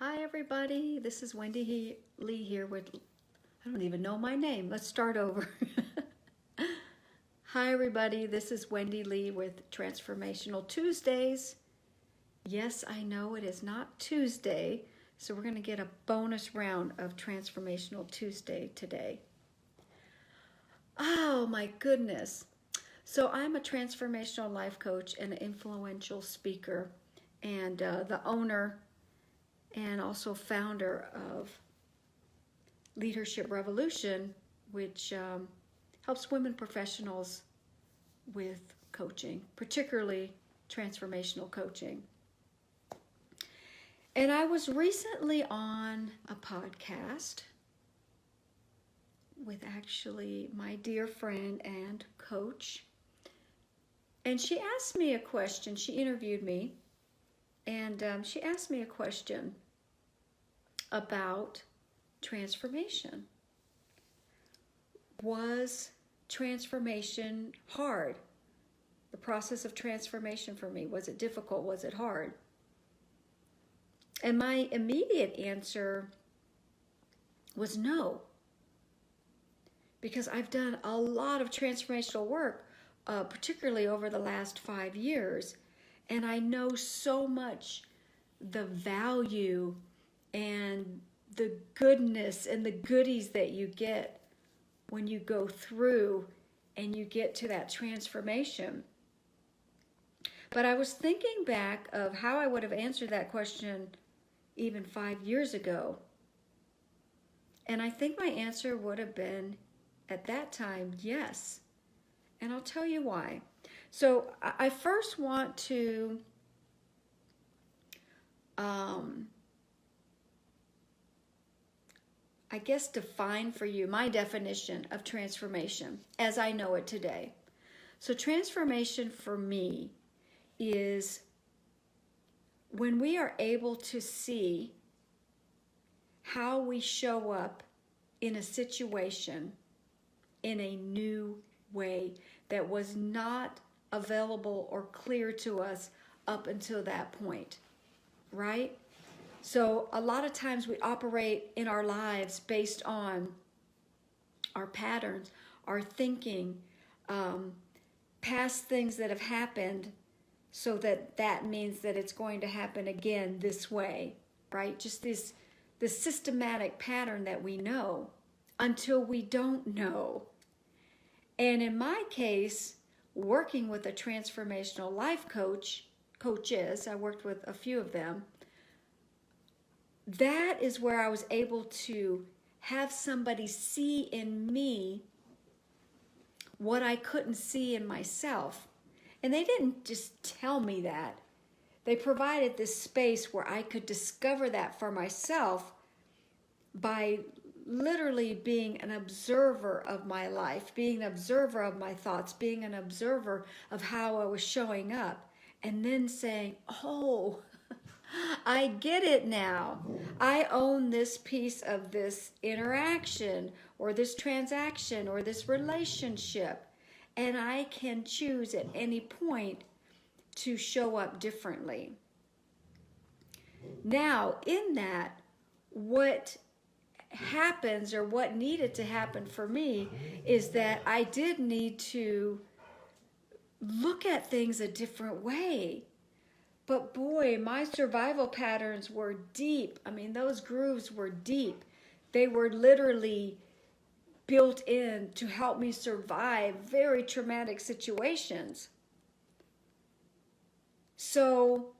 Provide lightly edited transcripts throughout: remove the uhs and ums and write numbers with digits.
Hi everybody, this is Wendy Lee here with, I don't even know my name. Let's start over. Hi everybody, this is Wendy Lee with Transformational Tuesdays. Yes, I know it is not Tuesday, so we're going to get a bonus round of Transformational Tuesday today. Oh my goodness. So I'm a transformational life coach and an influential speaker and the owner and also founder of Leadership Revolution, which helps women professionals with coaching, particularly transformational coaching. And I was recently on a podcast with actually my dear friend and coach. And she asked me a question. She interviewed me. And she asked me a question about transformation. Was transformation hard? The process of transformation for me, was it difficult? Was it hard? And my immediate answer was no. Because I've done a lot of transformational work, particularly over the last 5 years. And I know so much the value and the goodness and the goodies that you get when you go through and you get to that transformation. But I was thinking back of how I would have answered that question even 5 years ago. And I think my answer would have been, at that time, yes. And I'll tell you why. So I first want to I guess define for you my definition of transformation as I know it today. So transformation for me is when we are able to see how we show up in a situation in a new way that was not available or clear to us up until that point, right? So a lot of times we operate in our lives based on our patterns, our thinking, past things that have happened, so that means that it's going to happen again this way, right? Just this systematic pattern that we know until we don't know. And in my case, working with a transformational life coaches, I worked with a few of them, that is where I was able to have somebody see in me what I couldn't see in myself. And they didn't just tell me that. They provided this space where I could discover that for myself by literally being an observer of my life, being an observer of my thoughts, being an observer of how I was showing up, and then saying, oh, I get it now. I own this piece of this interaction or this transaction or this relationship, and I can choose at any point to show up differently. Now, in that, what happens or what needed to happen for me is that I did need to look at things a different way. But boy, my survival patterns were deep. I mean, those grooves were deep. They were literally built in to help me survive very traumatic situations. So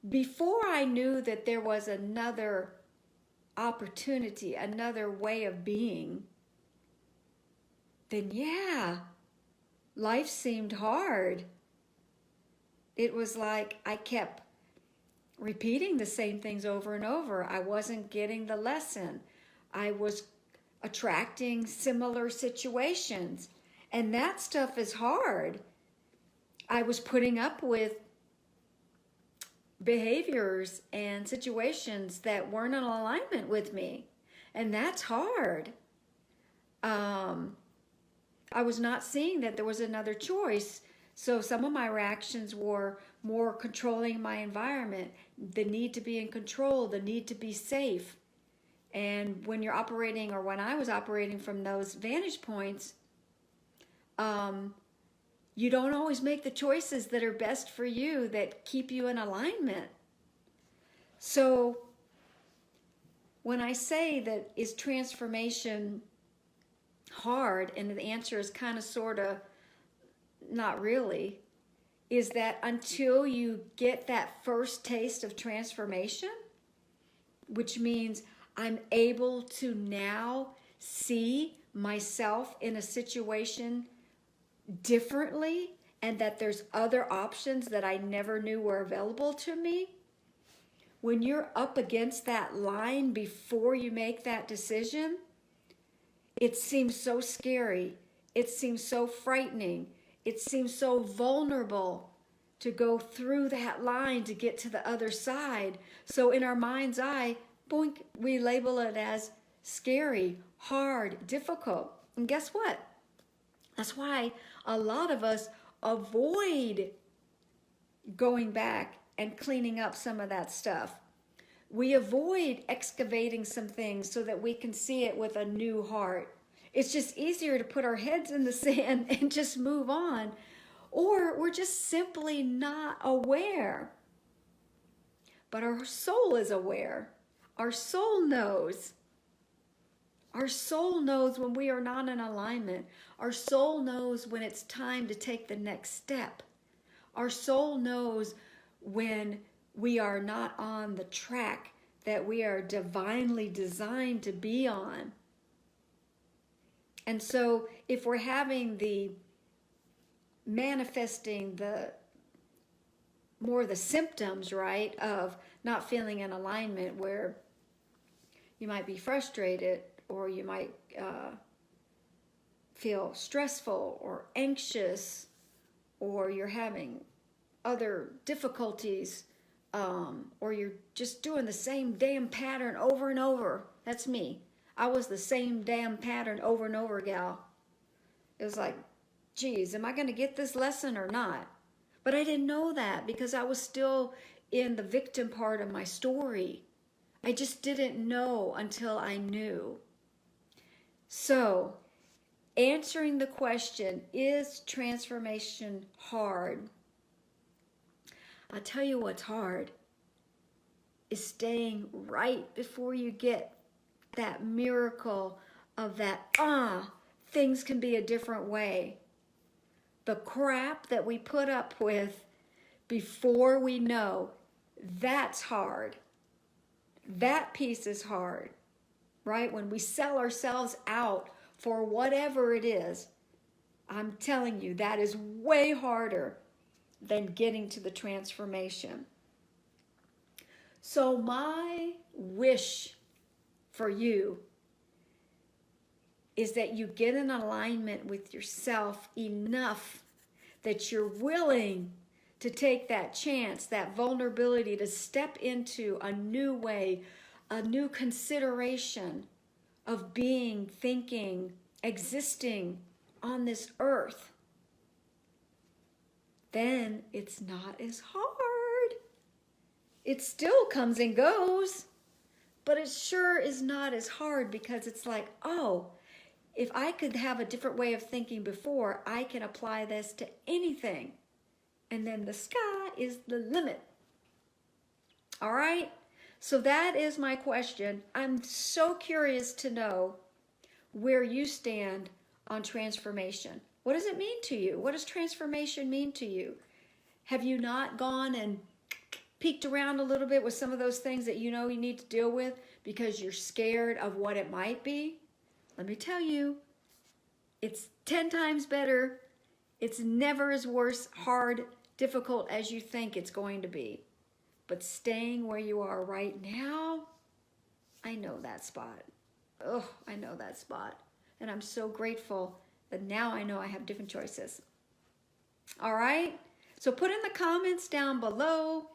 before I knew that there was another opportunity, another way of being, then yeah, life seemed hard. It was like I kept repeating the same things over and over. I wasn't getting the lesson. I was attracting similar situations, and that stuff is hard. I was putting up with behaviors and situations that weren't in alignment with me, and that's hard. I was not seeing that there was another choice. So some of my reactions were more controlling my environment, the need to be in control, the need to be safe. And when you're operating, or when I was operating from those vantage points, you don't always make the choices that are best for you, that keep you in alignment. So when I say that, is transformation hard, and the answer is kind of, sort of, not really, is that until you get that first taste of transformation, which means I'm able to now see myself in a situation differently, and that there's other options that I never knew were available to me. When you're up against that line before you make that decision, it seems so scary. It seems so frightening. It seems so vulnerable to go through that line to get to the other side. So in our mind's eye, boink, we label it as scary, hard, difficult. And guess what? That's why a lot of us avoid going back and cleaning up some of that stuff. We avoid excavating some things so that we can see it with a new heart. It's just easier to put our heads in the sand and just move on. Or we're just simply not aware. But our soul is aware. Our soul knows. Our soul knows when we are not in alignment. Our soul knows when it's time to take the next step. Our soul knows when we are not on the track that we are divinely designed to be on. And so if we're having the manifesting the more the symptoms, right, of not feeling in alignment, where you might be frustrated, or you might feel stressful or anxious, or you're having other difficulties, or you're just doing the same damn pattern over and over. That's me. I was the same damn pattern over and over, gal. It was like, geez, am I going to get this lesson or not? But I didn't know that because I was still in the victim part of my story. I just didn't know until I knew. So, answering the question, is transformation hard? I'll tell you what's hard is staying right before you get that miracle of that, things can be a different way. The crap that we put up with before we know, that's hard. That piece is hard, right? When we sell ourselves out for whatever it is, I'm telling you, that is way harder than getting to the transformation. So my wish for you is that you get in alignment with yourself enough that you're willing to take that chance, that vulnerability to step into a new way, a new consideration of being, thinking, existing on this earth. Then it's not as hard. It still comes and goes, but it sure is not as hard, because it's like, oh, if I could have a different way of thinking before, I can apply this to anything. And then the sky is the limit. All right? So that is my question. I'm so curious to know where you stand on transformation. What does it mean to you? What does transformation mean to you? Have you not gone and peeked around a little bit with some of those things that you know you need to deal with because you're scared of what it might be? Let me tell you, it's 10 times better. It's never as worse, hard, difficult as you think it's going to be. But staying where you are right now, I know that spot. Oh, I know that spot. And I'm so grateful that now I know I have different choices. All right? So put in the comments down below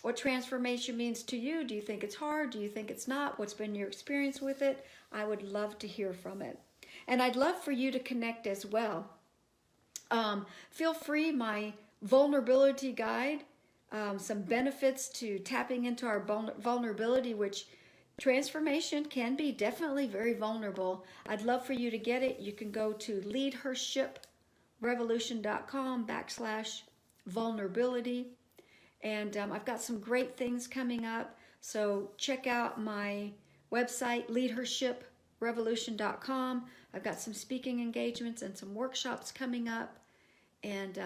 what transformation means to you. Do you think it's hard? Do you think it's not? What's been your experience with it? I would love to hear from it. And I'd love for you to connect as well. Feel free, my vulnerability guide some benefits to tapping into our vulnerability, which transformation can be definitely very vulnerable. I'd love for you to get it. You can go to leadhershiprevolution.com/vulnerability. And I've got some great things coming up. So check out my website, leadhershiprevolution.com. I've got some speaking engagements and some workshops coming up. And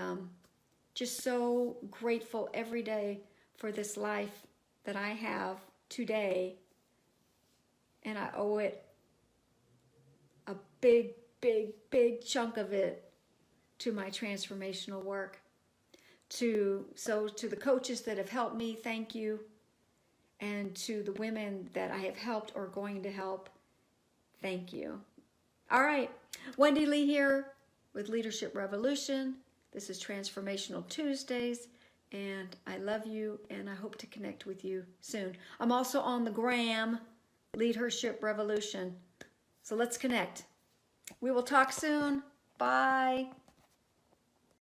just so grateful every day for this life that I have today. And I owe it a big, big, big chunk of it to my transformational work. To the coaches that have helped me, thank you. And to the women that I have helped or going to help, thank you. All right, Wendy Lee here with Leadership Revolution. This is Transformational Tuesdays, and I love you, and I hope to connect with you soon. I'm also on the gram, Leadership Revolution. So let's connect. We will talk soon. Bye.